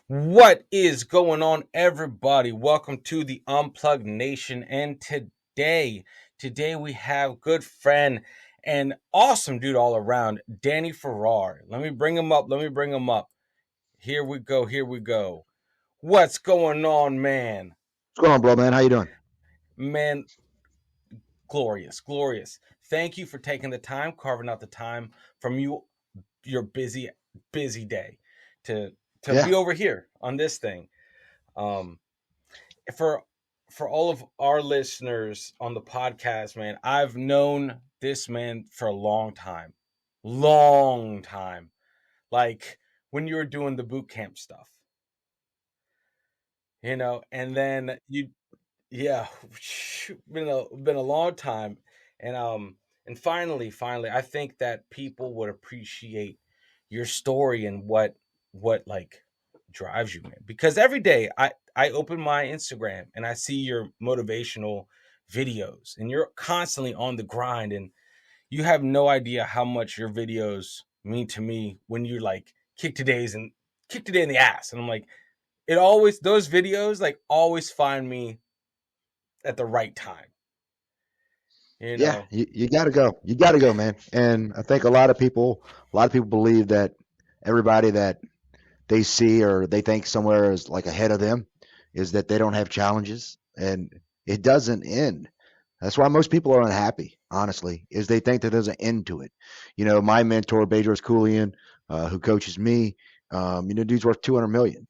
What is going on, everybody? Welcome to the Unplugged Nation. And today we have good friend and awesome dude all around, Danny Farrar. Let me bring him up. Here we go. What's going on, man? What's going on, bro, man? How you doing? Man, glorious. Thank you for taking the time, carving out the time from your busy day to Yeah, be over here on this thing. Um, for all of our listeners on the podcast, man, I've known this man for a long time. Like when you were doing the boot camp stuff, and then yeah, been a long time, and finally, I think that people would appreciate your story and what like drives you, man. Because every day I open my Instagram and I see your motivational videos, and you're constantly on the grind, and you have no idea how much your videos mean to me when you like kick today in the ass, and I'm like, it always those videos like always find me at the right time, you yeah. know. You got to go. You got to go, man. And I think a lot of people believe that everybody that they see or they think somewhere is like ahead of them is that they don't have challenges, and it doesn't end. That's why most people are unhappy. Honestly, is they think that there's an end to it. My mentor, Bedros Koulian, who coaches me, dude's worth 200 million.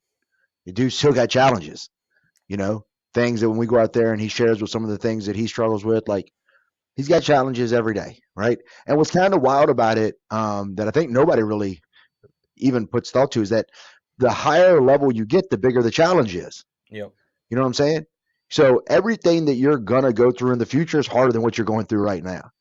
The dude still got challenges. You know, things that when we go out there and he shares with some of the things that he struggles with, like he's got challenges every day, right? And what's kind of wild about it, that I think nobody really even puts thought to, is that the higher level you get, the bigger the challenge is. Yep. You know what I'm saying? So everything that you're gonna go through in the future is harder than what you're going through right now.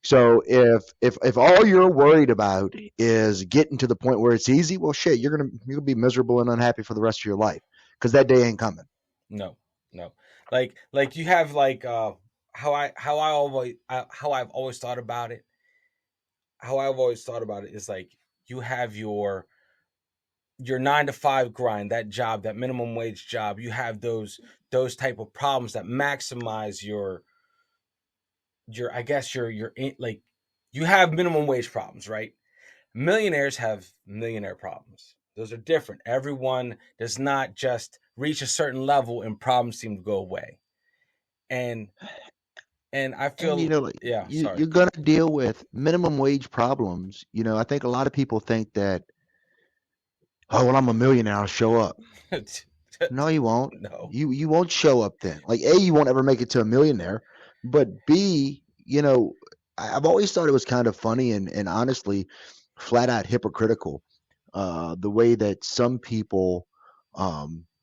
So if all you're worried about is getting to the point where it's easy, well, shit, you're gonna be miserable and unhappy for the rest of your life because that day ain't coming. No, no. Like you have like how I've always thought about it. How I've always thought about it is like you have your 9 to 5 grind, that job, that minimum wage job. You have those type of problems that maximize your I guess like you have minimum wage problems, right? Millionaires have millionaire problems. Those are different. Everyone does not just reach a certain level and problems seem to go away. And I And feel, like yeah, you're sorry. gonna deal with minimum wage problems. I think a lot of people think that, oh well, I'm a millionaire, I'll show up. No, you won't. No. You won't show up then. Like A, you won't ever make it to a millionaire, but B, I've always thought it was kind of funny and honestly flat out hypocritical. The way that some people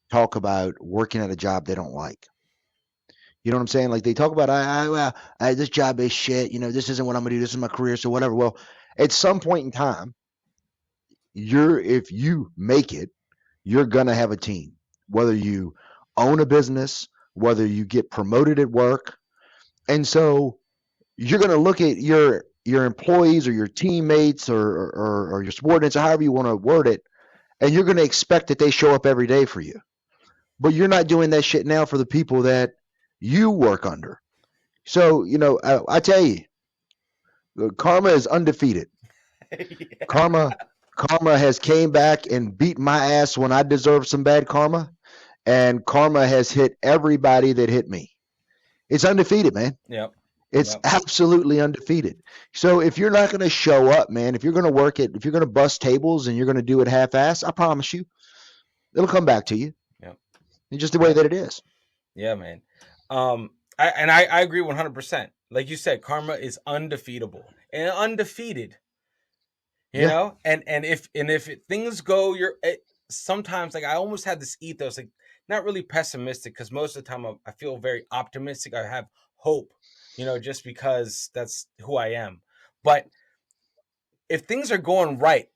talk about working at a job they don't like. You know what I'm saying? Like they talk about, well, this job is shit. This isn't what I'm gonna do. This is my career, so whatever. Well, at some point in time, if you make it, you're gonna have a team. Whether you own a business, whether you get promoted at work, and so you're gonna look at your employees or your teammates or your subordinates or however you want to word it, and you're gonna expect that they show up every day for you. But you're not doing that shit now for the people that you work under. So, I tell you, karma is undefeated. Yeah. Karma, karma has came back and beat my ass when I deserved some bad karma, and karma has hit everybody that hit me. It's undefeated, man. Yep. It's Yep. absolutely undefeated. So if you're not going to show up, man, if you're going to if you're going to bust tables and you're going to do it half-ass, I promise you, it'll come back to you. Yep. It's just the way Yep. that it is. Yeah, man. I agree 100%. Like you said, karma is undefeatable and undefeated. Yeah. Things go sometimes, like I almost had this ethos, like not really pessimistic, because most of the time I feel very optimistic. I have hope, just because that's who I am. But if things are going right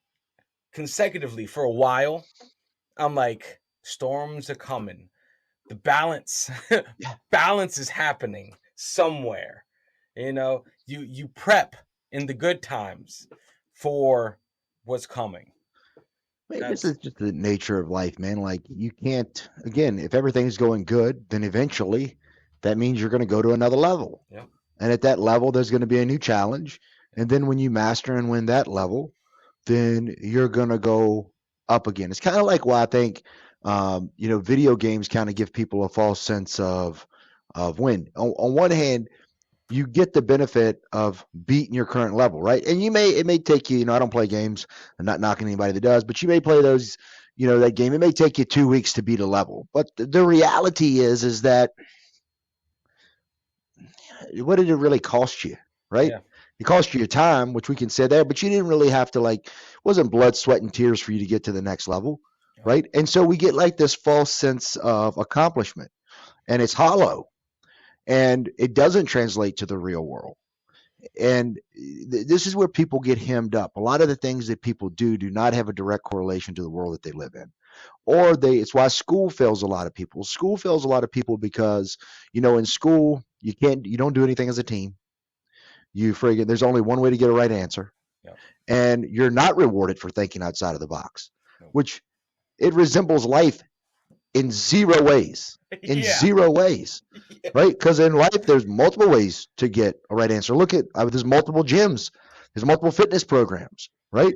consecutively for a while, I'm like, storms are coming. The balance Yeah. balance is happening somewhere. You prep in the good times for what's coming. Man, this That's is just the nature of life, man. Like you can't, again, if everything's going good, then eventually that means you're going to go to another level. yep, And at that level, there's going to be a new challenge. yep, And then when you master and win that level, then you're going to go up again. It's kind of like why I think, video games kind of give people a false sense of win. On one hand, you get the benefit of beating your current level, right? And it may take you, I don't play games. I'm not knocking anybody that does, but you may play those, that game. It may take you 2 weeks to beat a level. But the reality is that what did it really cost you, right? yeah, It cost you your time, which we can say there, but you didn't really have to wasn't blood, sweat, and tears for you to get to the next level, yep, right? And so we get like this false sense of accomplishment, and it's hollow, and it doesn't translate to the real world. And this is where people get hemmed up. A lot of the things that people do not have a direct correlation to the world that they live in. Or it's why school fails a lot of people. School fails a lot of people because, in school, you don't do anything as a team. There's only one way to get a right answer. yep, And you're not rewarded for thinking outside of the box, nope. which it resembles life in zero ways. In Yeah, zero ways, yeah, right? Because in life, there's multiple ways to get a right answer. Look at there's multiple gyms, there's multiple fitness programs, right?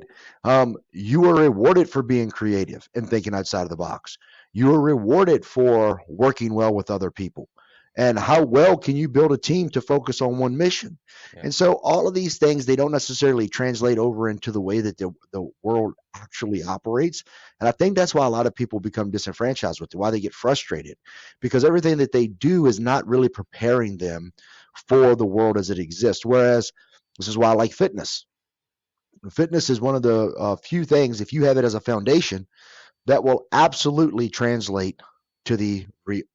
You are rewarded for being creative and thinking outside of the box. You are rewarded for working well with other people. And how well can you build a team to focus on one mission? yep, And so all of these things, they don't necessarily translate over into the way that the world actually operates. And I think that's why a lot of people become disenfranchised with it, why they get frustrated, because everything that they do is not really preparing them for the world as it exists. Whereas this is why I like fitness. Fitness is one of the few things, if you have it as a foundation, that will absolutely translate to the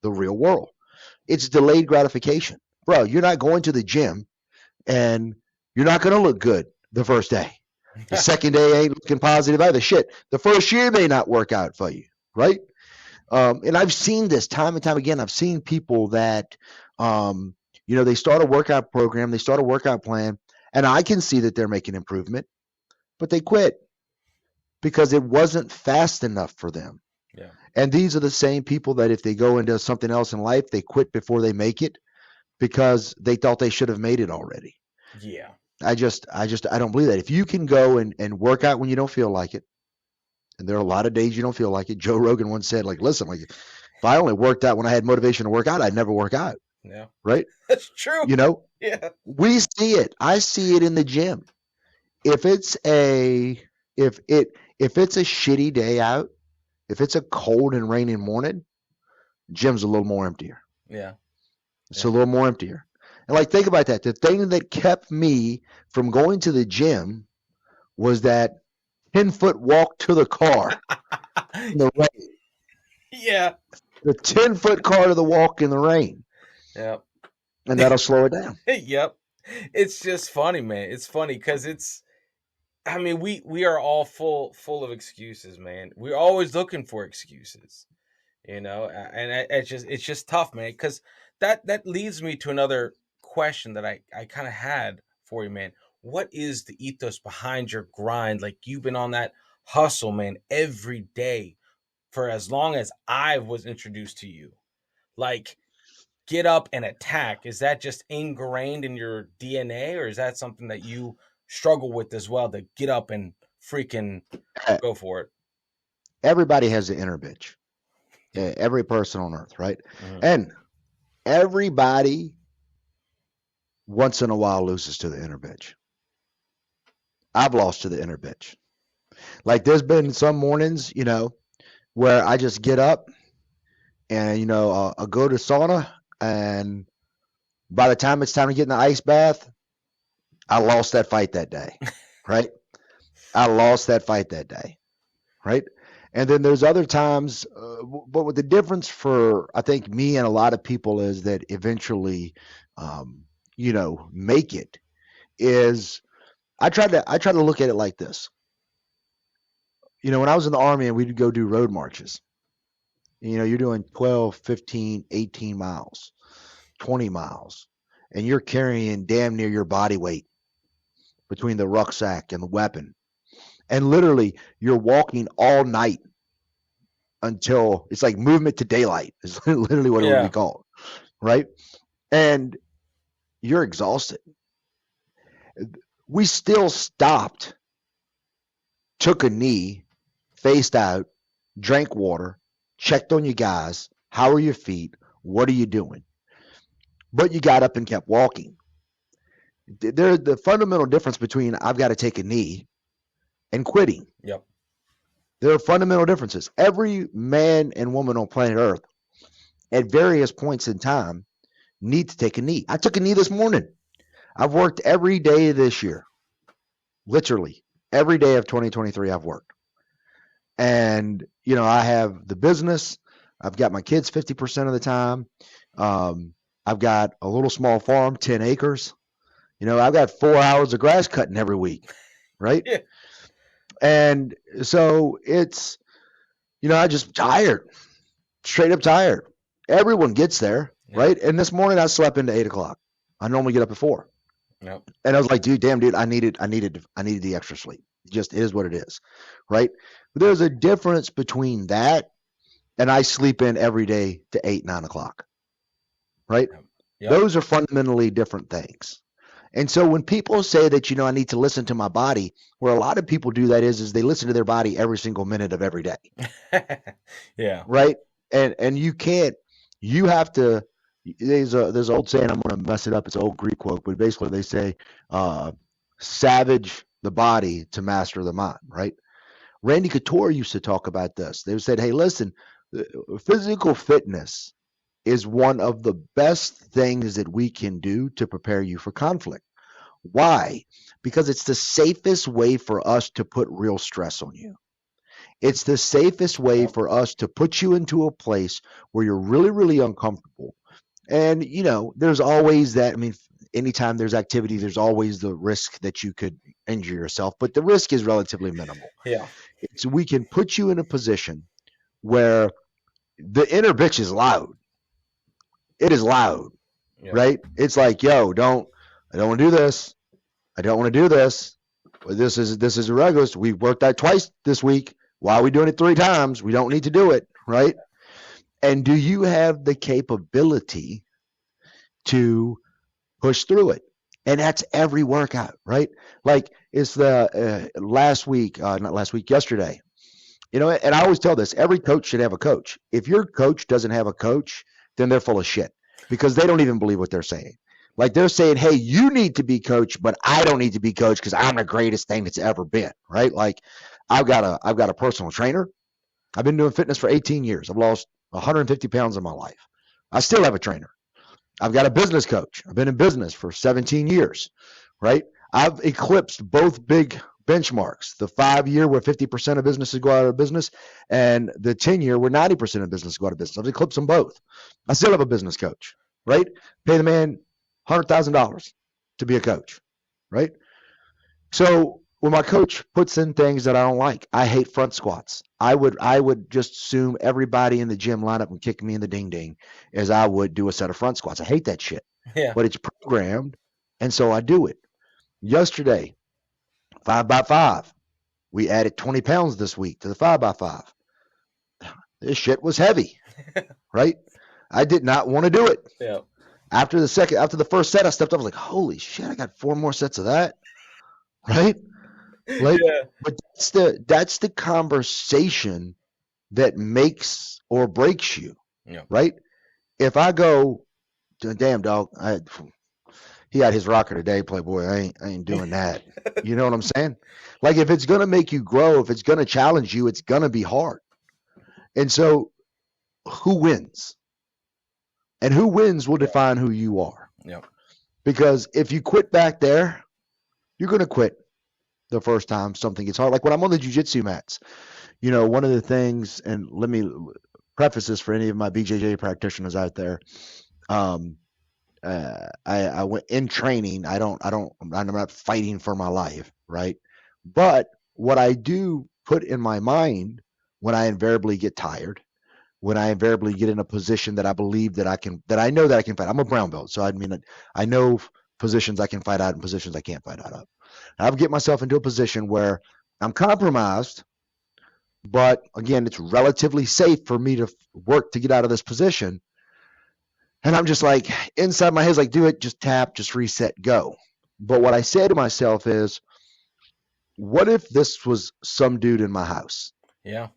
real world. It's delayed gratification. Bro, you're not going to the gym and you're not going to look good the first day. The second day ain't looking positive either. Shit, the first year may not work out for you, right? And I've seen this time and time again. I've seen people that, they start a workout program, they start a workout plan, and I can see that they're making improvement, but they quit because it wasn't fast enough for them. yeah, And these are the same people that if they go into something else in life, they quit before they make it because they thought they should have made it already. yeah, I don't believe that. If you can go and work out when you don't feel like it, and there are a lot of days you don't feel like it. Joe Rogan once said, listen, if I only worked out when I had motivation to work out, I'd never work out. yeah. Right? That's true. You know, Yeah, we see it. I see it in the gym. If it's a if it's a shitty day out, if it's a cold and rainy morning, gym's a little more emptier. yeah, It's a yeah. little more emptier. And think about that. The thing that kept me from going to the gym was that 10-foot walk to the car in the rain. Yeah, The 10-foot car to the walk in the rain. yeah, And that'll slow it down. yep. It's just funny, man. It's funny because it's. I mean, we are all full of excuses, man. We're always looking for excuses, and it's just tough, man. Because that leads me to another question that I kind of had for you, man. What is the ethos behind your grind? Like you've been on that hustle, man, every day for as long as I was introduced to you. Like get up and attack. Is that just ingrained in your DNA, or is that something that you struggle with as well? To get up and freaking go for it. Everybody has the inner bitch. Every person on earth, right? Mhm. And everybody once in a while loses to the inner bitch. I've lost to the inner bitch. There's been some mornings, where I just get up and I'll go to sauna, and by the time it's time to get in the ice bath, I lost that fight that day, right? I lost that fight that day, right? And then there's other times, but what the difference for I think me and a lot of people is that eventually, make it is I try to look at it like this. When I was in the army and we'd go do road marches, you're doing 12, 15, 18 miles, 20 miles, and you're carrying damn near your body weight between the rucksack and the weapon. And literally, you're walking all night until it's like movement to daylight is literally what it would be Yeah. called, right? And you're exhausted. We still stopped, took a knee, faced out, drank water, checked on you guys. How are your feet? What are you doing? But you got up and kept walking. There's the fundamental difference between I've got to take a knee and quitting. Yep. There are fundamental differences. Every man and woman on planet Earth at various points in time need to take a knee. I took a knee this morning. I've worked every day this year. Literally every day of 2023 I've worked. And, I have the business. I've got my kids 50% of the time. I've got a little small farm, 10 acres. I've got 4 hours of grass cutting every week, right? Yeah. And so it's, I just tired, straight up tired. Everyone gets there, Yeah. right? And this morning I slept into 8 o'clock. I normally get up at 4. Yep. And I was like, dude, I needed the extra sleep. It just is what it is, right? But there's a difference between that and I sleep in every day to 8, 9 o'clock, right? Yep. Those are fundamentally different things. And so when people say that, I need to listen to my body, where a lot of people do that is they listen to their body every single minute of every day, Yeah. right? And you have to. There's an old saying, I'm going to mess it up. It's an old Greek quote, but basically they say, savage the body to master the mind, right? Randy Couture used to talk about this. They said, hey, listen, physical fitness is one of the best things that we can do to prepare you for conflict. Why? Because it's the safest way for us to put real stress on you. It's the safest way for us to put you into a place where you're really, really uncomfortable. And, there's always that. I mean, anytime there's activity, there's always the risk that you could injure yourself, but the risk is relatively minimal. Yeah. We can put you in a position where the inner bitch is loud. It is loud, Yep. right? It's like, yo, I don't want to do this. I don't want to do this. This is irregular. We worked that twice this week. Why are we doing it 3 times? We don't need to do it, right? And do you have the capability to push through it? And that's every workout, right? Like it's the yesterday. And I always tell this, every coach should have a coach. If your coach doesn't have a coach, then they're full of shit because they don't even believe what they're saying. Like they're saying, hey, you need to be coached, but I don't need to be coached because I'm the greatest thing that's ever been, right? Like I've got a personal trainer. I've been doing fitness for 18 years. I've lost 150 pounds in my life. I still have a trainer. I've got a business coach. I've been in business for 17 years, right? I've eclipsed both big benchmarks, the 5-year where 50% of businesses go out of business and the 10-year where 90% of businesses go out of business. I've eclipsed them both. I still have a business coach, right? Pay the man $100,000 to be a coach, right? So when my coach puts in things that I don't like, I hate front squats. I would just assume everybody in the gym line up and kick me in the ding ding as I would do a set of front squats. I hate that shit. Yeah. But it's programmed, and so I do it. Yesterday, 5x5. We added 20 pounds this week to the 5x5. This shit was heavy, right? I did not want to do it. Yeah. After the first set, I stepped up. I was like, holy shit, I got 4 more sets of that, right? Like, Yeah. but that's the conversation that makes or breaks you, Yeah. right? If I go, damn dog, he had his rocker today, Playboy. I ain't doing that. You know what I'm saying? Like if it's gonna make you grow, if it's gonna challenge you, it's gonna be hard. And so, who wins? And who wins will define who you are. Yeah. Because if you quit back there, you're gonna quit the first time something gets hard. Like when I'm on the jiu-jitsu mats, one of the things, and let me preface this for any of my BJJ practitioners out there. I went in training. I'm not fighting for my life, right? But what I do put in my mind when I invariably get tired, when I invariably get in a position that I believe that I know that I can fight. I'm a brown belt, so I know positions I can fight out and positions I can't fight out of. I would get myself into a position where I'm compromised, but again, it's relatively safe for me to work to get out of this position. And I'm just like, inside my head is like, do it, just tap, just reset, go. But what I say to myself is, what if this was some dude in my house Yeah.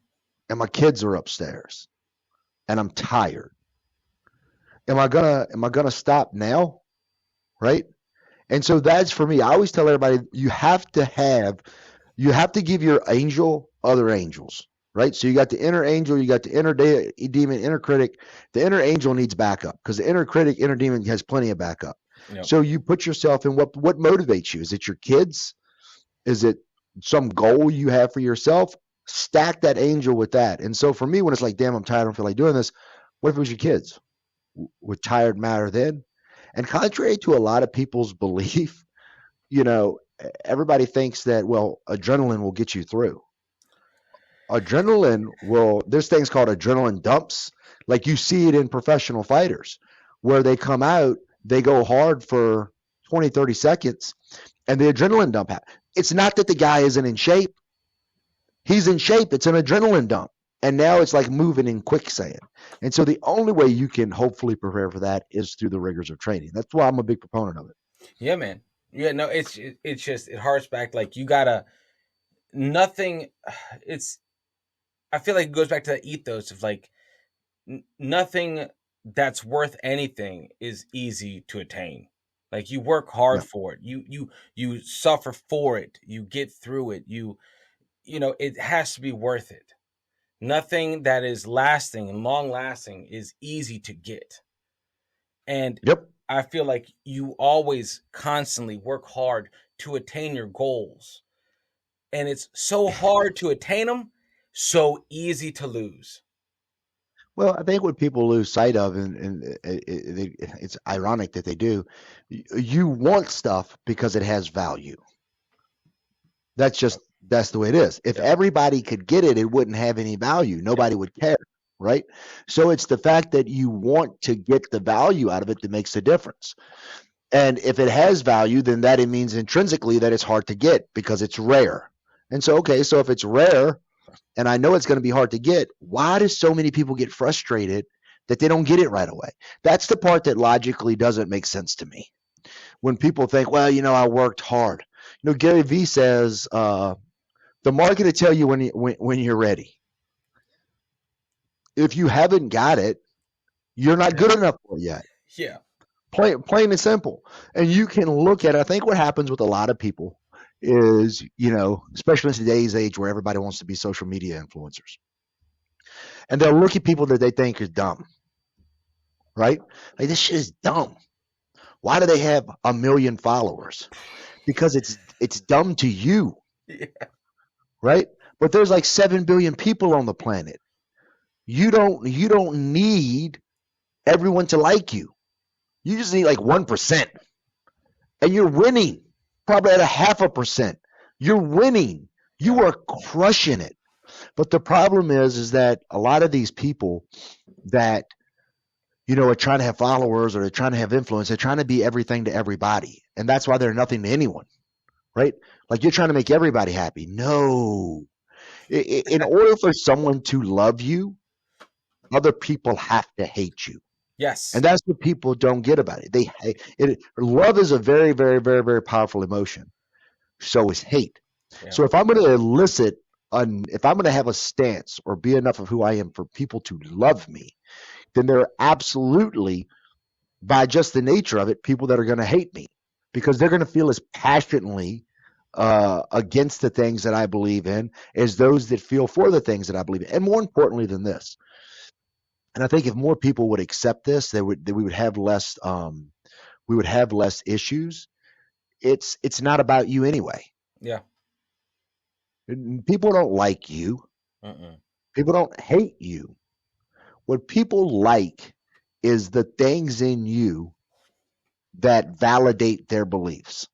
and my kids are upstairs and I'm tired? Am I gonna stop now? Right? And so that's for me. I always tell everybody you have to give your angel other angels, right? So you got the inner angel, you got the inner demon, inner critic. The inner angel needs backup because the inner critic, inner demon has plenty of backup. Yep. So you put yourself in what motivates you. Is it your kids? Is it some goal you have for yourself? Stack that angel with that. And so for me, when it's like, damn, I'm tired, I don't feel like doing this. What if it was your kids? Would tired matter then? And contrary to a lot of people's belief, you know, everybody thinks that, well, adrenaline will get you through. There's things called adrenaline dumps. Like you see it in professional fighters where they come out, they go hard for 20, 30 seconds, and the adrenaline dump happens. It's not that the guy isn't in shape. He's in shape. It's an adrenaline dump. And now it's like moving in quicksand. And so the only way you can hopefully prepare for that is through the rigors of training. That's why I'm a big proponent of it. Yeah, man. Yeah, no, it's just it harks back like you gotta nothing. It's I feel like it goes back to that ethos of like nothing that's worth anything is easy to attain. Like you work hard Yeah. for it. You suffer for it. You get through it. It has to be worth it. Nothing that is lasting and long lasting is easy to get. And Yep. I feel like you always constantly work hard to attain your goals. And it's so hard to attain them, so easy to lose. Well, I think what people lose sight of, and it's ironic that they do, you want stuff because it has value. That's the way it is. If Yep. everybody could get it, it wouldn't have any value. Yep. Nobody would care, right? So it's the fact that you want to get the value out of it that makes the difference. And if it has value, then that it means intrinsically that it's hard to get because it's rare. And so, okay, so if it's rare and I know it's going to be hard to get, why do so many people get frustrated that they don't get it right away? That's the part that logically doesn't make sense to me. When people think, well, I worked hard. Gary Vee says the market will tell you when you're ready. If you haven't got it, you're not good enough for it yet. Yeah. Plain and simple. And you can look at, I think what happens with a lot of people is, especially in today's age where everybody wants to be social media influencers, and they'll look at people that they think is dumb, right? Like, this shit is dumb. Why do they have 1 million followers? Because it's dumb to you, Yeah. right? But there's like 7 billion people on the planet. You don't need everyone to like you. You just need like 1%. And you're winning. Probably at a 0.5%. You're winning. You are crushing it. But the problem is that a lot of these people that are trying to have followers or they're trying to have influence, they're trying to be everything to everybody. And that's why they're nothing to anyone, right? Like you're trying to make everybody happy. No. In order for someone to love you, other people have to hate you. Yes. And that's what people don't get about it. Love is a very, very, very, very powerful emotion. So is hate. Yeah. So if I'm going to if I'm going to have a stance or be enough of who I am for people to love me, then there are absolutely, by just the nature of it, people that are going to hate me because they're going to feel as passionately against the things that I believe in as those that feel for the things that I believe in. And more importantly than this, and I think if more people would accept this, we would have less issues. It's not about you anyway. Yeah. People don't like you. Mm-mm. People don't hate you. What people like is the things in you that validate their beliefs.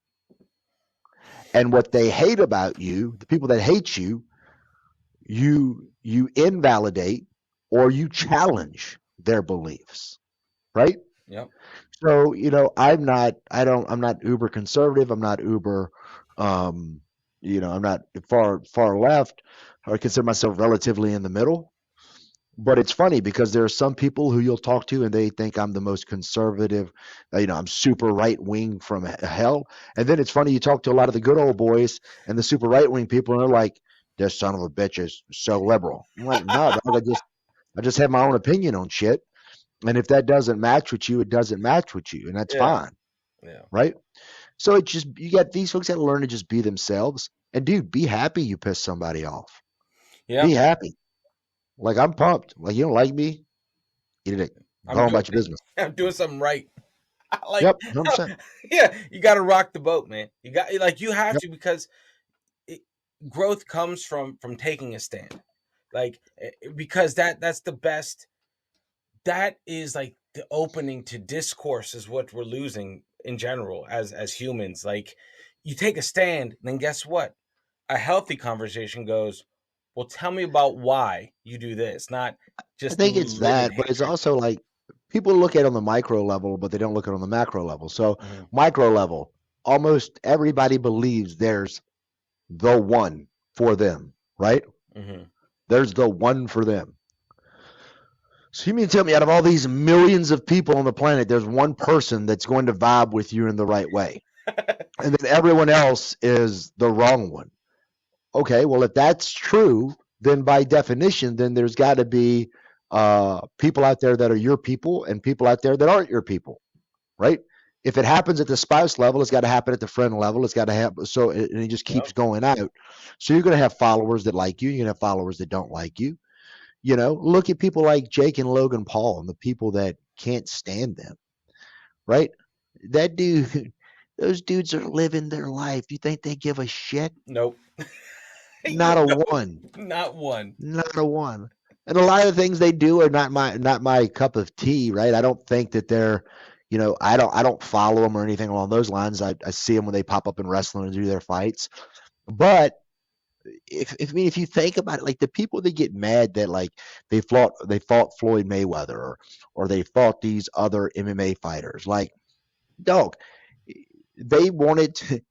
And what they hate about you, the people that hate you, you invalidate or you challenge their beliefs, right? Yep. So, I'm not uber conservative. I'm not uber, um, I'm not far left. I consider myself relatively in the middle. But it's funny because there are some people who you'll talk to and they think I'm the most conservative, I'm super right wing from hell. And then it's funny, you talk to a lot of the good old boys and the super right wing people, and they're like, "This son of a bitch is so liberal." I'm like, "No, dog, I just have my own opinion on shit. And if that doesn't match with you, it doesn't match with you, and that's Yeah, fine, yeah, right?" So it just you got these folks that learn to just be themselves. And dude, be happy you piss somebody off. yeah. Be happy. Like I'm pumped. Like you don't like me, eat it. Go I'm on doing about your business. I'm doing something right. Like, Yep, 100%. yeah, you got to rock the boat, man. You have Yep. to, because it, growth comes from taking a stand. Because that's the best. That is like the opening to discourse is what we're losing in general as humans. Like, you take a stand, then guess what? A healthy conversation goes, well, tell me about why you do this, not I just think it's live in that, but it's hatred. also like people look at it on the micro level, but they don't look at it on the macro level. So, Hmm. micro level, almost everybody believes there's the one for them, right? Hmm. There's the one for them. So, you mean to tell me out of all these millions of people on the planet, there's one person that's going to vibe with you in the right way, and then everyone else is the wrong one? Okay, well, if that's true, then by definition, then there's got to be people out there that are your people and people out there that aren't your people, right? If it happens at the spouse level, it's got to happen at the friend level. It's got to happen. So, and it just keeps Yep. going out. So you're going to have followers that like you. You're going to have followers that don't like you. Look at people like Jake and Logan Paul and the people that can't stand them, right? That dude, those dudes are living their life. You think they give a shit? Nope. Not You a don't. one. Not one. Not a one. And a lot of the things they do are not my cup of tea, right? I don't think that they're, I don't follow them or anything along those lines. I see them when they pop up in wrestling and do their fights. But if you think about it, like the people that get mad that like they fought Floyd Mayweather, or they fought these other MMA fighters, like dog, they wanted to,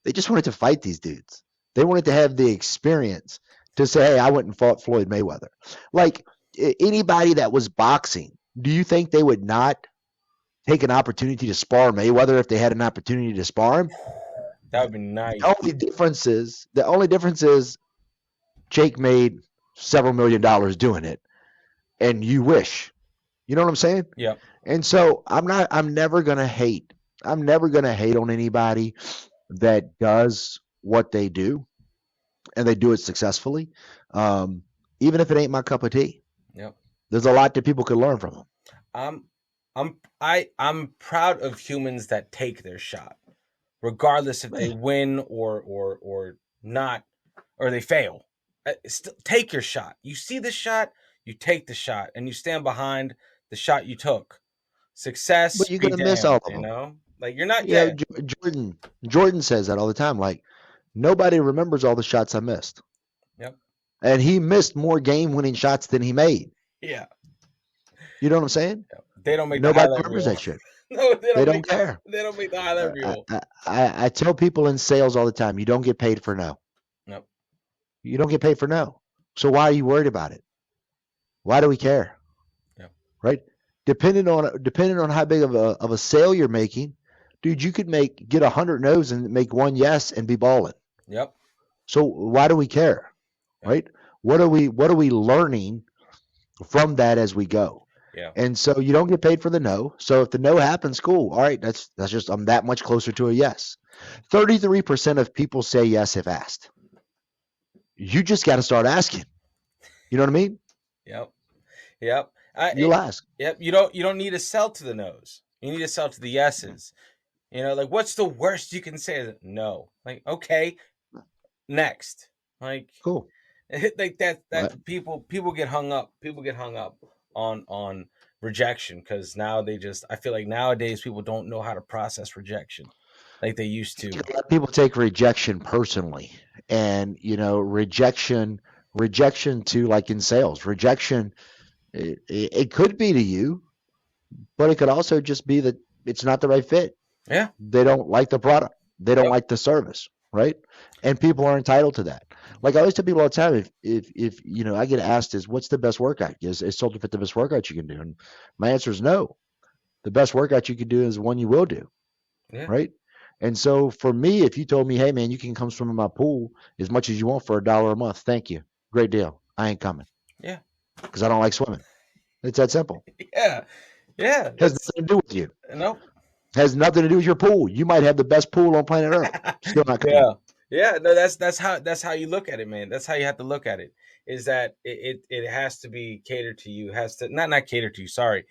they just wanted to fight these dudes. They wanted to have the experience to say, "Hey, I went and fought Floyd Mayweather." Like anybody that was boxing, do you think they would not take an opportunity to spar Mayweather if they had an opportunity to spar him? That would be The nice. only difference is Jake made several $1 million doing it, and you wish. You know what I'm saying? Yep. And so I'm never gonna hate. I'm never gonna hate on anybody that does what they do and they do it successfully, um, even if it ain't my cup of tea. Yep. There's a lot that people could learn from them. I'm I'm proud of humans that take their shot, regardless if they Man, win or not, or they fail. Still take your shot. You see the shot, you take the shot, and you stand behind the shot you took. Success but you're be gonna miss all damned. of them. Like, you're not. Yeah. Jordan says that all the time. Like nobody remembers all the shots I missed, Yep. and he missed more game-winning shots than he made. Yeah. You know what I'm saying? Yep. They don't make the Nobody highlight remembers reel. that shit. No, they They don't don't make care. they don't make the highlight I, reel. I tell people in sales all the time, you don't get paid for no. Nope. You don't get paid for no. So why are you worried about it? Why do we care? Yep. Right? Depending on how big of a sale you're making, dude, you could get 100 no's and make one yes and be balling. Yep. So why do we care? Yep. Right? What are we learning from that as we go? Yeah. And so you don't get paid for the no. So if the no happens, cool. All right, that's just I'm that much closer to a yes. 33% of people say yes if asked. You just got to start asking. You know what I mean? Yep. Yep. You'll ask. Yep. You don't need to sell to the no's. You need to sell to the yeses. Like, what's the worst you can say? No. Like, okay, next. Like, Cool. like that. Right. That's people get hung up. People get hung up on rejection, because now I feel like nowadays people don't know how to process rejection like they used to. A lot of people take rejection personally, and rejection to like in sales, rejection. It could be to you, but it could also just be that it's not the right fit. Yeah. They don't like the product. They don't Yep. like the service. right? And people are entitled to that. Like I always tell people all the time, if you know, I get asked is what's the best workout? Is Soldierfit the best workout you can do? And my answer is no. The best workout you can do is one you will do, Yeah. right? And so for me, if you told me, hey man, you can come swim in my pool as much as you want for $1 a month, thank you, great deal. I ain't coming Yeah. because I don't like swimming. It's that simple. Yeah. Yeah. Has That's nothing to do with you. nope. Has nothing to do with your pool. You might have the best pool on planet Earth. Still not coming. Yeah. Yeah. No, that's how you look at it, man. That's how you have to look at it. Is that it has to be catered to you. Has to not catered to you. Sorry.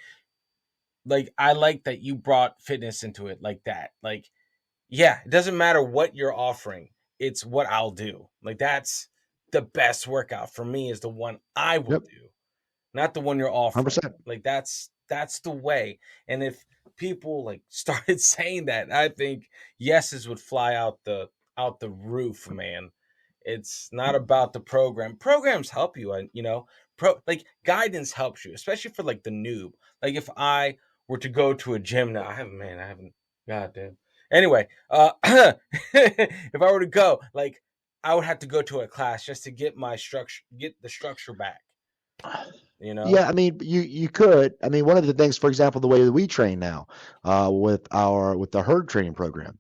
Like I like that you brought fitness into it like that. Like yeah, it doesn't matter what you're offering. It's what I'll do. Like that's the best workout for me is the one I will Yep, do, not the one you're offering. 100%. Like that's the way. And if people like started saying that, I think yeses would fly out the roof, man. It's not about the program. Programs help you, and like guidance helps you, especially for like the noob. Like if I were to go to a gym now, I haven't. God damn. Anyway, if I were to go, like I would have to go to a class just to get the structure back. You know. Yeah, I mean, you could. I mean, one of the things, for example, the way that we train now, with the herd training program,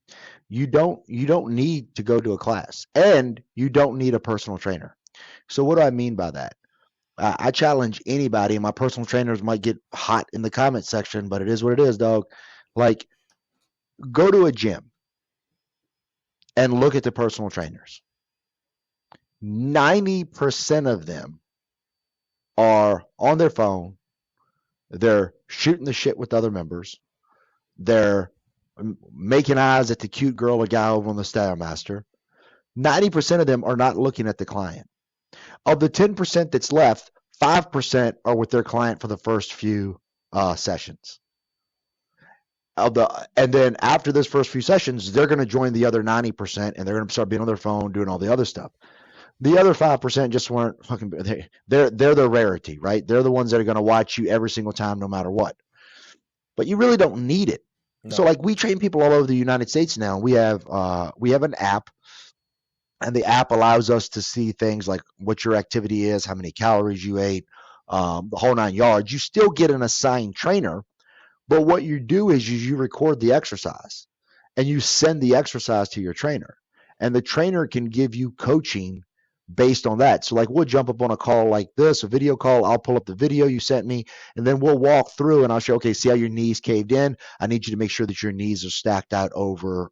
you don't need to go to a class, and you don't need a personal trainer. So what do I mean by that? I challenge anybody, and my personal trainers might get hot in the comment section, but it is what it is, dog. Like, go to a gym and look at the personal trainers. 90% of them are on their phone. They're shooting the shit with other members. They're making eyes at the cute girl or guy over on the Stairmaster. 90% of them are not looking at the client. Of the 10% that's left, 5% are with their client for the first few sessions. And then after those first few sessions, they're going to join the other 90% and they're going to start being on their phone doing all the other stuff. The other 5% just weren't fucking. They're the rarity, right? They're the ones that are going to watch you every single time, no matter what. But you really don't need it. So, No. like, we train people all over the United States now. We have an app, and the app allows us to see things like what your activity is, how many calories you ate, the whole 9 yards. You still get an assigned trainer, but what you do is you record the exercise and you send the exercise to your trainer, and the trainer can give you coaching based on that. So, like, we'll jump up on a call like this, a video call. I'll pull up the video you sent me, and then we'll walk through and I'll show, okay, see how your knees caved in. I need you to make sure that your knees are stacked out over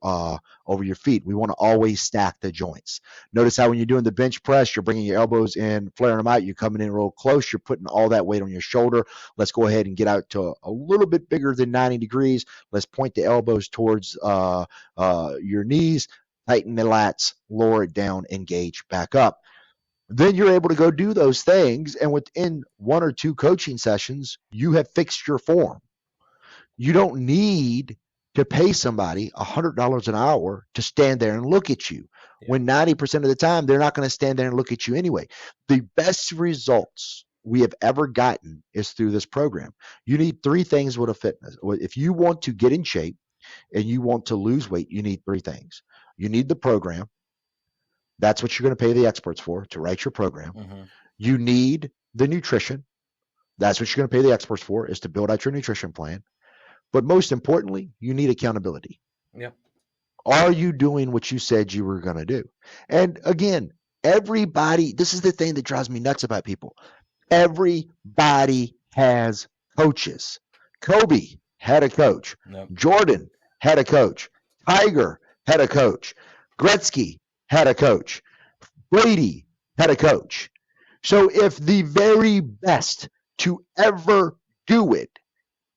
your feet. We want to always stack the joints. Notice how when you're doing the bench press, you're bringing your elbows in, flaring them out. You're coming in real close. You're putting all that weight on your shoulder. Let's go ahead and get out to a little bit bigger than 90 degrees. Let's point the elbows towards your knees. Tighten the lats, lower it down, engage back up. Then you're able to go do those things, and within one or two coaching sessions, you have fixed your form. You don't need to pay somebody $100 an hour to stand there and look at you, Yeah. when 90% of the time they're not going to stand there and look at you anyway. The best results we have ever gotten is through this program. You need three things with a fitness. If you want to get in shape and you want to lose weight, you need three things. You need the program. That's what you're going to pay the experts for, to write your program. Mm-hmm. You need the nutrition. That's what you're going to pay the experts for, is to build out your nutrition plan. But most importantly, you need accountability. Yep. Are you doing what you said you were going to do? And again, everybody, this is the thing that drives me nuts about people. Everybody has coaches. Kobe had a coach. Nope. Jordan had a coach. Tiger had a coach. Gretzky had a coach. Brady had a coach. So if the very best to ever do it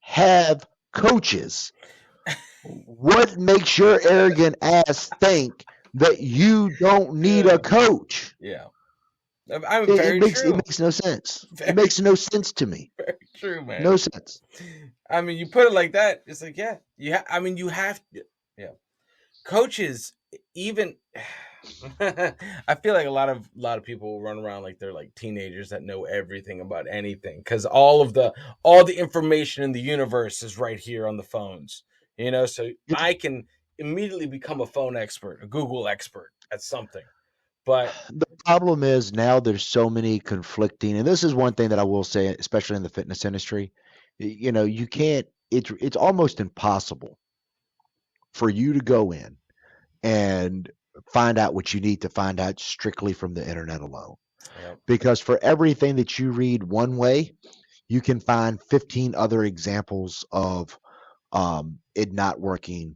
have coaches, what makes your arrogant ass think that you don't need a Yeah. coach? Yeah. I'm It very makes it true. makes no sense. It Very, makes no sense to me. very true, man. No sense. I mean, you put it like that, it's like, yeah, I mean, you have, yeah, coaches, even. I feel like a lot of people run around like they're like teenagers that know everything about anything because all the information in the universe is right here on the phones. So Yep. I can immediately become a phone expert, a Google expert at something. But The problem is now there's so many conflicting, and this is one thing that I will say, especially in the fitness industry. You know, you can't. It's almost impossible for you to go in and find out what you need to find out strictly from the internet alone. yeah, Because for everything that you read one way, you can find 15 other examples of it not working.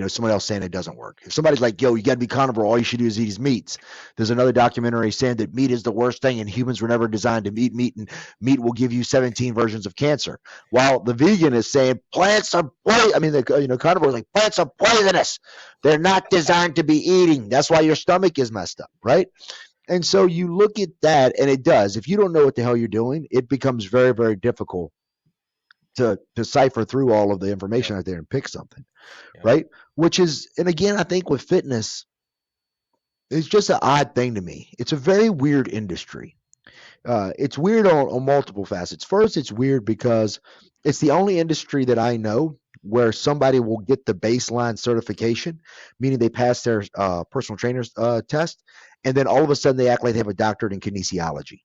Somebody else saying it doesn't work. If somebody's like, yo, you got to be carnivore, all you should do is eat his meats. There's another documentary saying that meat is the worst thing and humans were never designed to eat meat and meat will give you 17 versions of cancer. While the vegan is saying plants are poison. I mean, the carnivore is like plants are poisonous. They're not designed to be eating. That's why your stomach is messed up, right? And so you look at that, and it does. If you don't know what the hell you're doing, it becomes very, very difficult to cipher through all of the yeah, information out there and pick something, yeah, right? Which is, and again, I think with fitness, it's just an odd thing to me. It's a very weird industry. It's weird on multiple facets. First, it's weird because it's the only industry that I know where somebody will get the baseline certification, meaning they pass their personal trainer's test, and then all of a sudden they act like they have a doctorate in kinesiology.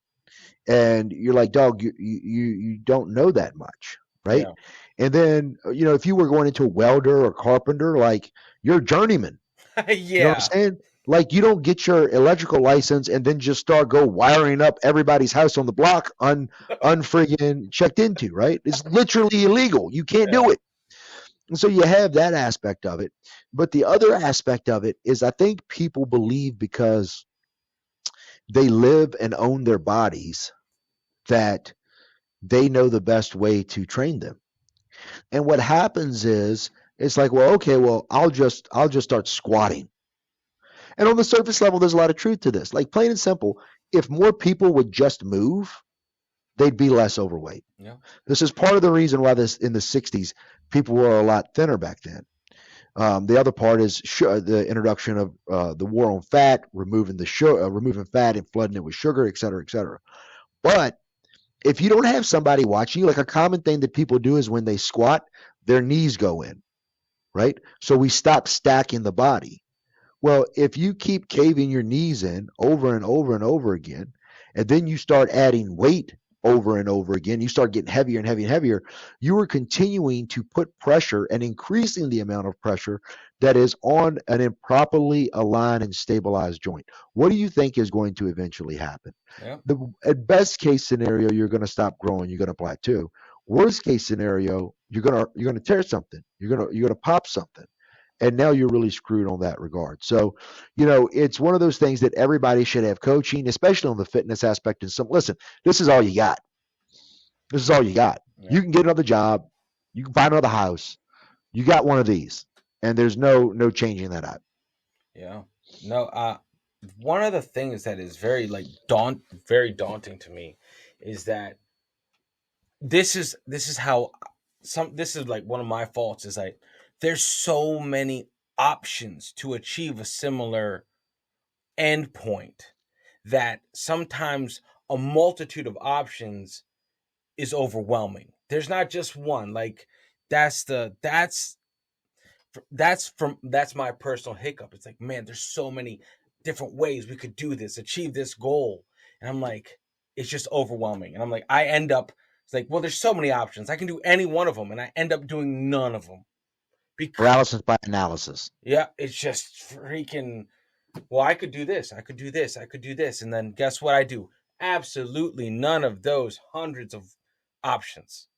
And you're like, dog, you don't know that much, right? yeah, And then if you were going into a welder or carpenter, like you're a journeyman. You know what yeah, I'm saying? Like you don't get your electrical license and then just start go wiring up everybody's house on the block unfriggin checked into, right? It's literally illegal. You can't yeah, do it. And so you have that aspect of it. But the other aspect of it is I think people believe because they live and own their bodies that they know the best way to train them. And what happens is it's like, well, okay, well, I'll just start squatting. And on the surface level, there's a lot of truth to this. Like plain and simple, if more people would just move, they'd be less overweight. yeah, This is part of the reason why this in the 60s people were a lot thinner back then. The other part is the introduction of the war on fat, removing fat and flooding it with sugar, et cetera, et cetera. But if you don't have somebody watching you, like a common thing that people do is when they squat, their knees go in, right? So we stop stacking the body. Well, if you keep caving your knees in over and over and over again, and then you start adding weight over and over again, you start getting heavier and heavier and heavier, you are continuing to put pressure and increasing the amount of pressure that is on an improperly aligned and stabilized joint. What do you think is going to eventually happen? yeah, At best case scenario, you're going to stop growing, you're going to plateau. Worst case scenario, you're going to tear something, you're going to pop something, and now you're really screwed on that regard. So, it's one of those things that everybody should have coaching, especially on the fitness aspect. And some listen, this is all you got. This is all you got. yeah, You can get another job, you can find another house. You got one of these, and there's no changing that out. yeah. No, one of the things that is very daunting to me is that this is how this is like one of my faults is like there's so many options to achieve a similar end point that sometimes a multitude of options is overwhelming. There's not just one. Like that's the that's my personal hiccup. It's like, man, there's so many different ways we could do this, achieve this goal. And I'm like, it's just overwhelming. And I'm like, I end up it's like, well, there's so many options. I can do any one of them, and I end up doing none of them. Because Paralysis by analysis. yeah, it's just freaking well, I could do this, I could do this, I could do this, and then guess what I do? Absolutely none of those hundreds of options.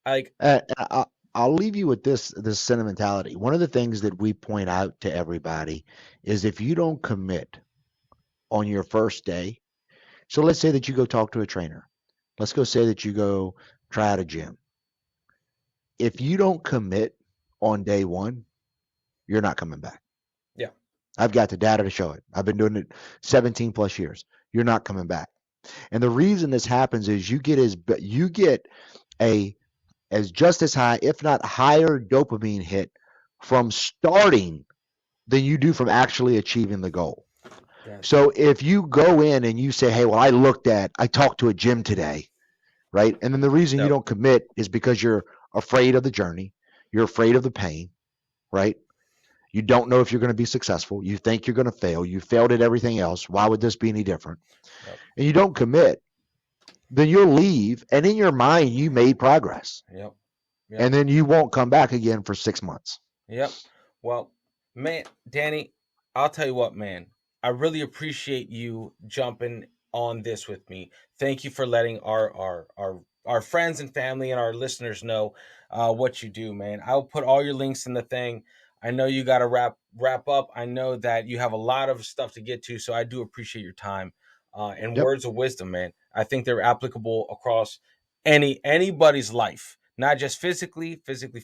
Like, I'll leave you with this sentimentality. One of the things that we point out to everybody is if you don't commit on your first day. So let's say that you go talk to a trainer. Let's go say that you go try out a gym. If you don't commit on day one, you're not coming back. yeah, I've got the data to show it. I've been doing it 17 plus years. You're not coming back. And the reason this happens is you get a as just as high, if not higher, dopamine hit from starting than you do from actually achieving the goal. gotcha. So if you go in and you say, hey, well, I talked to a gym today, right? And then the reason you Yep. don't commit is because you're afraid of the journey, you're afraid of the pain, right? You don't know if you're going to be successful. You think you're going to fail. You failed at everything else. Why would this be any different? Yep. And you don't commit, then you'll leave. And in your mind, you made progress. Yep. Yep. And then you won't come back again for 6 months. Yep. Well, man, Danny, I'll tell you what, man. I really appreciate you jumping on this with me. Thank you for letting our friends and family and our listeners know what you do, man. I'll put all your links in the thing. I know you got to wrap up. I know that you have a lot of stuff to get to, so I do appreciate your time and Yep. words of wisdom, man. I think they're applicable across anybody's life, not just physically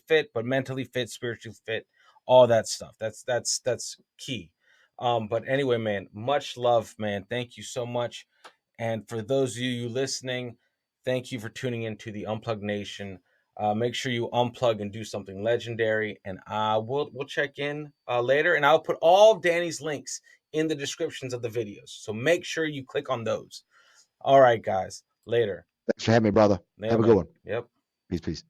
fit, but mentally fit, spiritually fit, all that stuff. That's key. But anyway, man, much love, man. Thank you so much. And for those of you listening, thank you for tuning into the Unplugged Nation. Make sure you unplug and do something legendary. And we'll check in later. And I'll put all of Danny's links in the descriptions of the videos. So make sure you click on those. All right, guys. Later. Thanks for having me, brother. Yeah, Have a good man. one. Yep. Peace, peace.